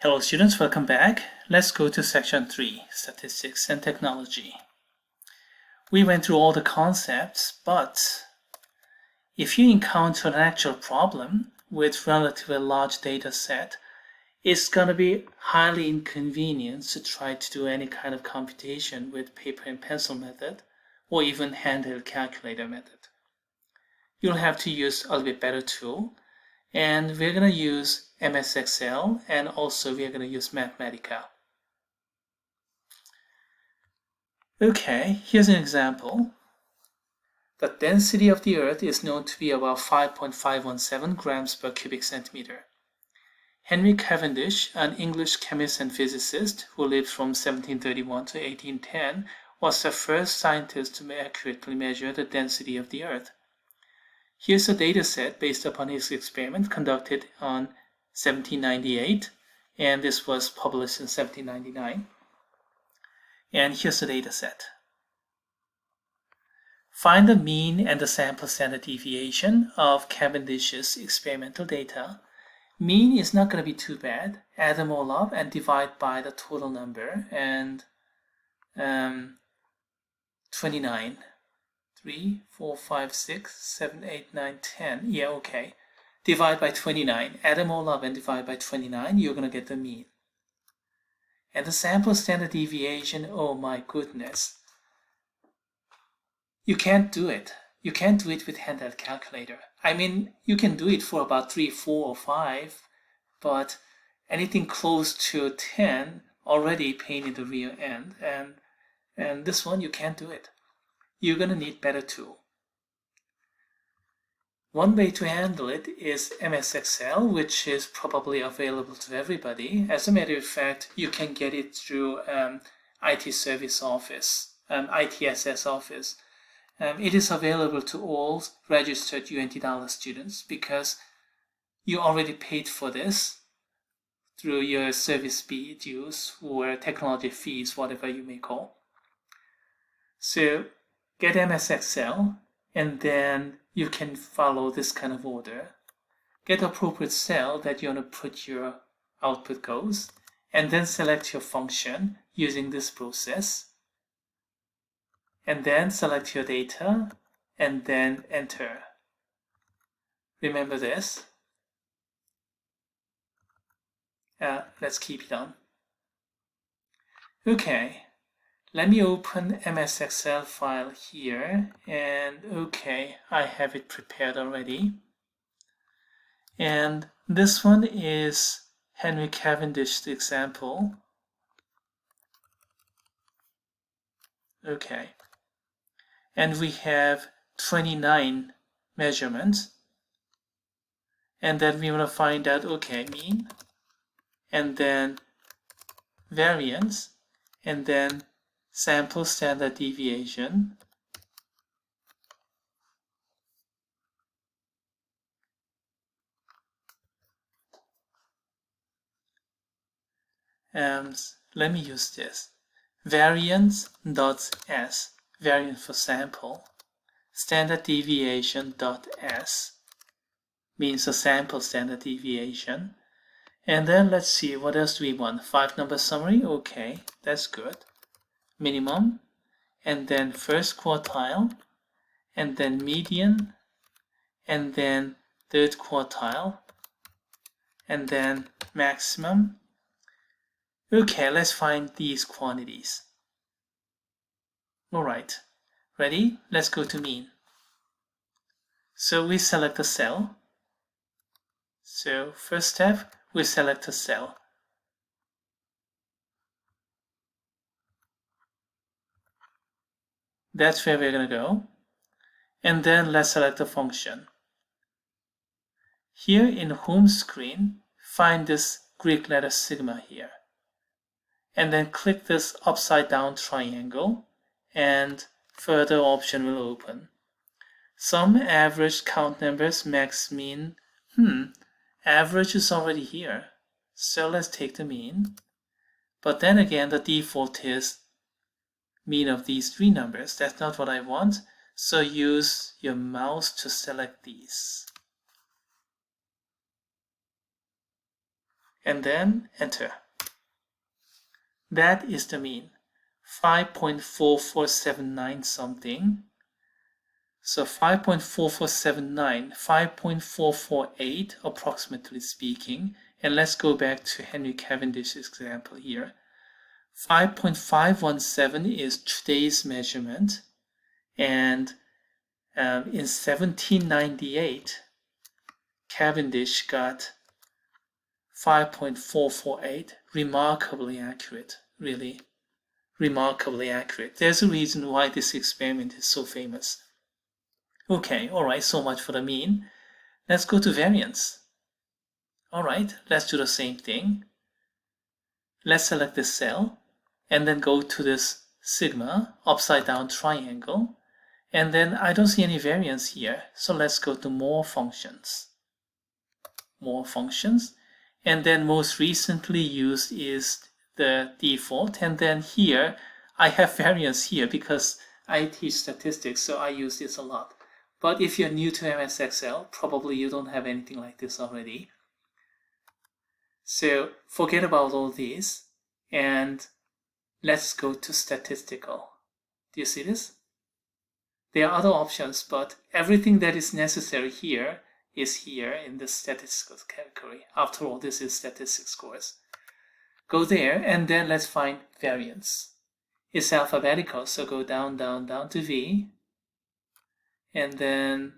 Hello students, welcome back. Let's go to section 3, Statistics and Technology. We went through all the concepts, but if you encounter an actual problem with relatively large data set, it's going to be highly inconvenient to try to do any kind of computation with paper and pencil method or even handheld calculator method. You'll have to use a little bit better tool, and we're going to use MS Excel, and also we are going to use Mathematica. Okay, here's an example. The density of the Earth is known to be about 5.517 grams per cubic centimeter. Henry Cavendish, an English chemist and physicist who lived from 1731 to 1810, was the first scientist to accurately measure the density of the Earth. Here's a data set based upon his experiment conducted on 1798, and this was published in 1799. And here's the data set. Find the mean and the sample standard deviation of Cavendish's experimental data. Mean is not going to be too bad. Add them all up and divide by the total number, and 29. 3, 4, 5, 6, 7, 8, 9, 10. Yeah, okay. Divide by 29. Add them all up and divide by 29. You're going to get the mean. And the sample standard deviation, oh my goodness. You can't do it. You can't do it with handheld calculator. I mean, you can do it for about 3, 4, or 5, but anything close to 10 already pain in the rear end. And this one, you can't do it. You're going to need better tool. One way to handle it is MS Excel, which is probably available to everybody. As a matter of fact, you can get it through IT Service Office, ITSS Office. It is available to all registered UNT Dallas students because you already paid for this through your service fee dues or technology fees, whatever you may call. So get MS Excel, and then you can follow this kind of order. Get the appropriate cell that you want to put your output goes, and then select your function using this process. And then select your data, and then enter. Remember this. Let's keep it on. Okay. Let me open MS Excel file here, and okay, I have it prepared already. And this one is Henry Cavendish's example. Okay. And we have 29 measurements. And then we want to find out, okay, mean, and then variance, and then sample standard deviation, let me use this, variance.s, variance for sample, standard deviation.s means the sample standard deviation. And then let's see, what else do we want? 5-number summary, okay, that's good. Minimum, and then first quartile, and then median, and then third quartile, and then maximum. Okay, let's find these quantities. Alright, ready? Let's go to mean. So we select a cell. So first step, we select a cell. That's where we're going to go. And then let's select a function. Here in home screen, find this Greek letter sigma here. And then click this upside down triangle, and further option will open. Sum, average, count numbers, max, mean. Average is already here. So let's take the mean. But then again, the default is mean of these 3 numbers. That's not what I want. So use your mouse to select these. and then enter. That is the mean, 5.4479 something. So 5.4479, 5.448 approximately speaking. And let's go back to Henry Cavendish's example here. 5.517 is today's measurement, and in 1798 Cavendish got 5.448. Remarkably accurate, really remarkably accurate. There's a reason why this experiment is so famous. Okay, alright, so much for the mean. Let's go to variance. Alright, let's do the same thing. Let's select this cell and then go to this sigma upside down triangle, and then I don't see any variance here, so let's go to more functions, and then most recently used is the default, and then here I have variance here because I teach statistics, so I use this a lot. But if you're new to MS Excel, probably you don't have anything like this already. So forget about all these and let's go to statistical. Do you see this? There are other options, but everything that is necessary here is here in the statistical category. After all, this is statistics course. Go there and then let's find variance. It's alphabetical, so go down, down, down to V, and then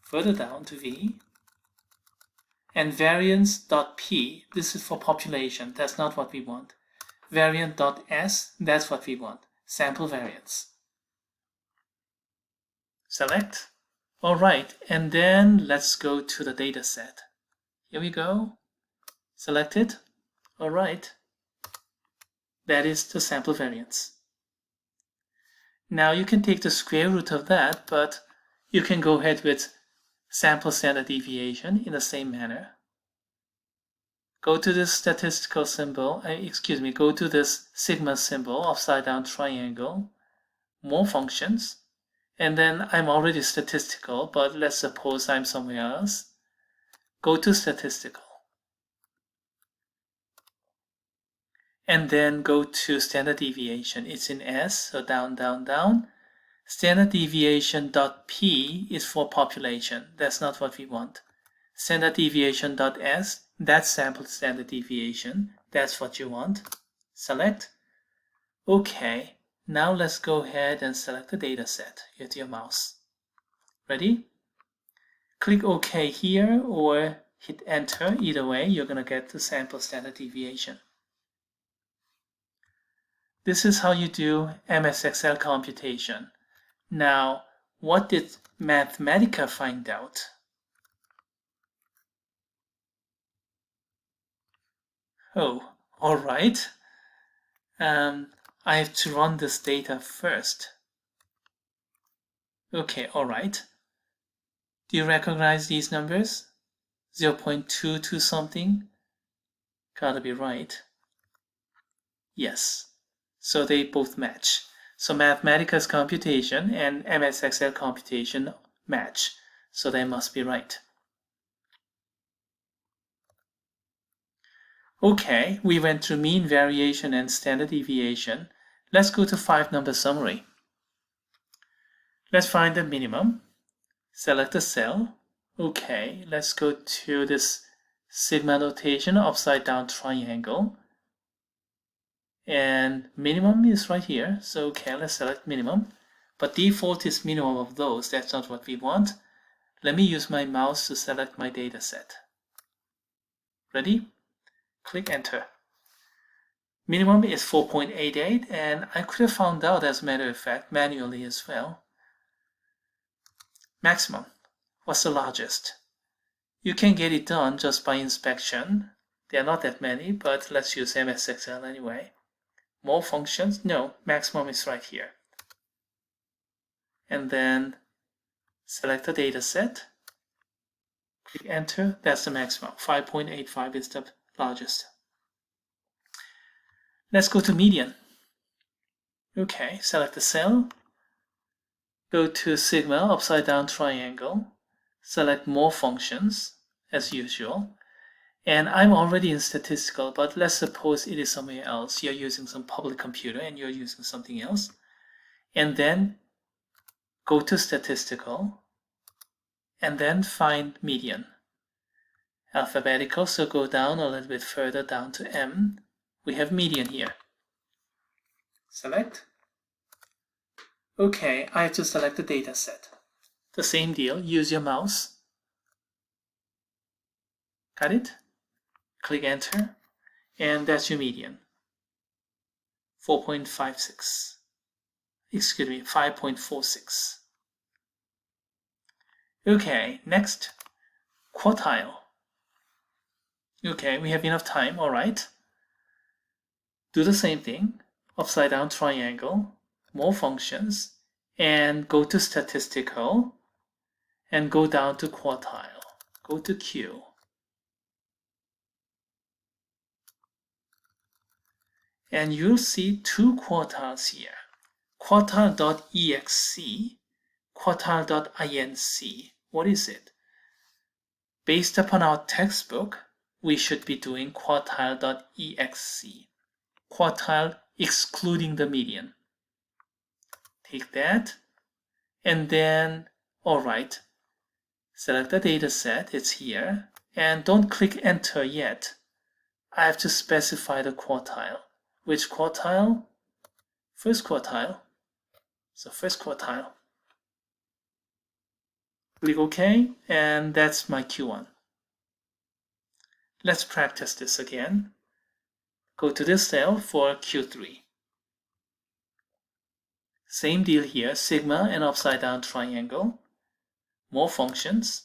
further down to V, and variance.p, this is for population, that's not what we want. Variant.s, that's what we want, sample variance. Select. Alright, and then let's go to the data set. Here we go. Select it. Alright. That is the sample variance. Now you can take the square root of that, but you can go ahead with sample standard deviation in the same manner. Go to this statistical symbol, go to this sigma symbol, upside down triangle, more functions, and then I'm already statistical, but let's suppose I'm somewhere else. Go to statistical. And then go to standard deviation. It's in S, so down, down, down. Standard deviation.p is for population. That's not what we want. Standard deviation.s, that's sample standard deviation. That's what you want. Select. Okay, now let's go ahead and select the data set with your mouse. Ready? Click OK here or hit enter. Either way, you're going to get the sample standard deviation. This is how you do MS Excel computation. Now, what did Mathematica find out? Oh, all right. I have to run this data first. Okay, all right. Do you recognize these numbers? 0.22 something? Gotta be right. Yes. So they both match. So Mathematica's computation and MS Excel computation match. So they must be right. Okay, we went through mean, variation, and standard deviation. Let's go to 5-number summary. Let's find the minimum. Select a cell. Okay, let's go to this sigma notation, upside down triangle. And minimum is right here. So okay, let's select minimum. But default is minimum of those. That's not what we want. Let me use my mouse to select my data set. Ready? Click enter. Minimum is 4.88, and I could have found out, as a matter of fact, manually as well. Maximum. What's the largest? You can get it done just by inspection. There are not that many, but let's use MS Excel anyway. More functions? No, maximum is right here. And then select the data set. Click enter. That's the maximum. 5.85 is the largest. Let's go to median. Okay, select the cell. Go to sigma, upside down triangle. Select more functions, as usual. And I'm already in statistical, but let's suppose it is somewhere else. You're using some public computer and you're using something else. And then go to statistical and then find median. Alphabetical, so go down a little bit further down to M. We have median here. Select. Okay, I have to select the data set. The same deal, use your mouse. Got it? Click enter, and that's your median. 4.56. Excuse me, 5.46. Okay, next, quartile. Okay, we have enough time, alright. Do the same thing, upside down triangle, more functions, and go to statistical, and go down to quartile. Go to Q. And you'll see two quartiles here. Quartile.exe, quartile.inc. What is it? Based upon our textbook, we should be doing quartile.exe. Quartile excluding the median. Take that, and then, alright, select the data set, it's here, and don't click enter yet. I have to specify the quartile. Which quartile? First quartile. So first quartile. Click OK, and that's my Q1. Let's practice this again. Go to this cell for Q3. Same deal here, sigma and upside down triangle. More functions.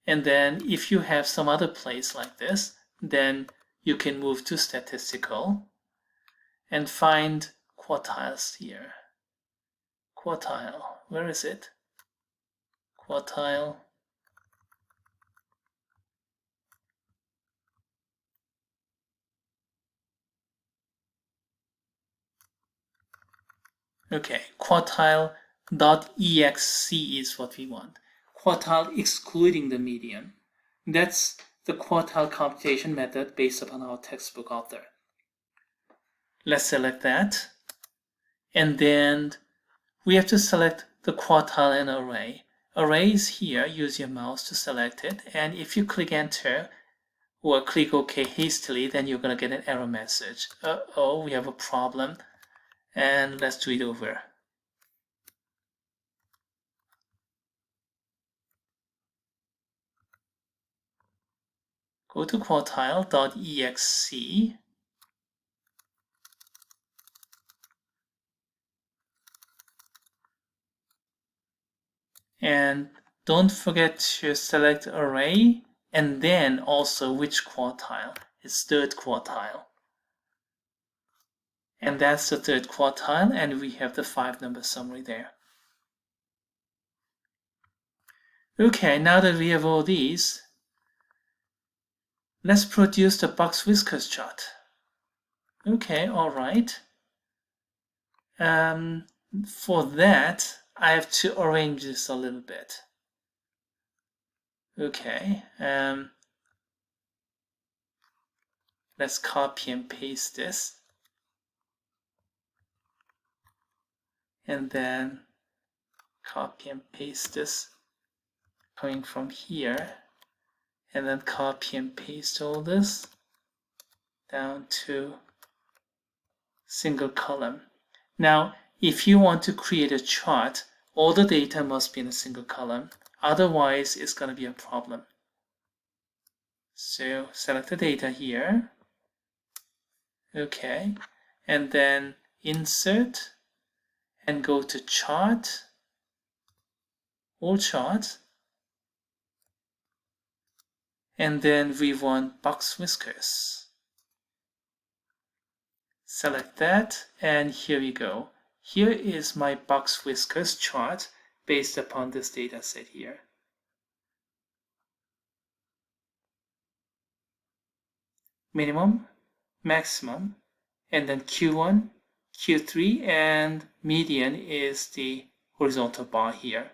And then if you have some other place like this, then you can move to statistical and find quartiles here. Quartile, where is it? Quartile. Okay, quartile.exe is what we want. Quartile excluding the median. That's the quartile computation method based upon our textbook author. Let's select that. And then we have to select the quartile and array. Array is here, use your mouse to select it. And if you click enter or click OK hastily, then you're going to get an error message. Uh-oh, we have a problem. And let's do it over. Go to quartile.exe. And don't forget to select array and then also which quartile. It's third quartile. And that's the third quartile, and we have the 5-number summary there. Okay, now that we have all these, let's produce the box whiskers chart. Okay, all right. For that, I have to arrange this a little bit. Okay, let's copy and paste this. And then copy and paste this coming from here. And then copy and paste all this down to single column. Now, if you want to create a chart, all the data must be in a single column. Otherwise, it's going to be a problem. So select the data here. Okay. And then insert and go to chart, all chart. And then we want box whiskers. Select that, and here we go. Here is my box whiskers chart based upon this data set here. Minimum, maximum, and then Q1, Q3, and median is the horizontal bar here.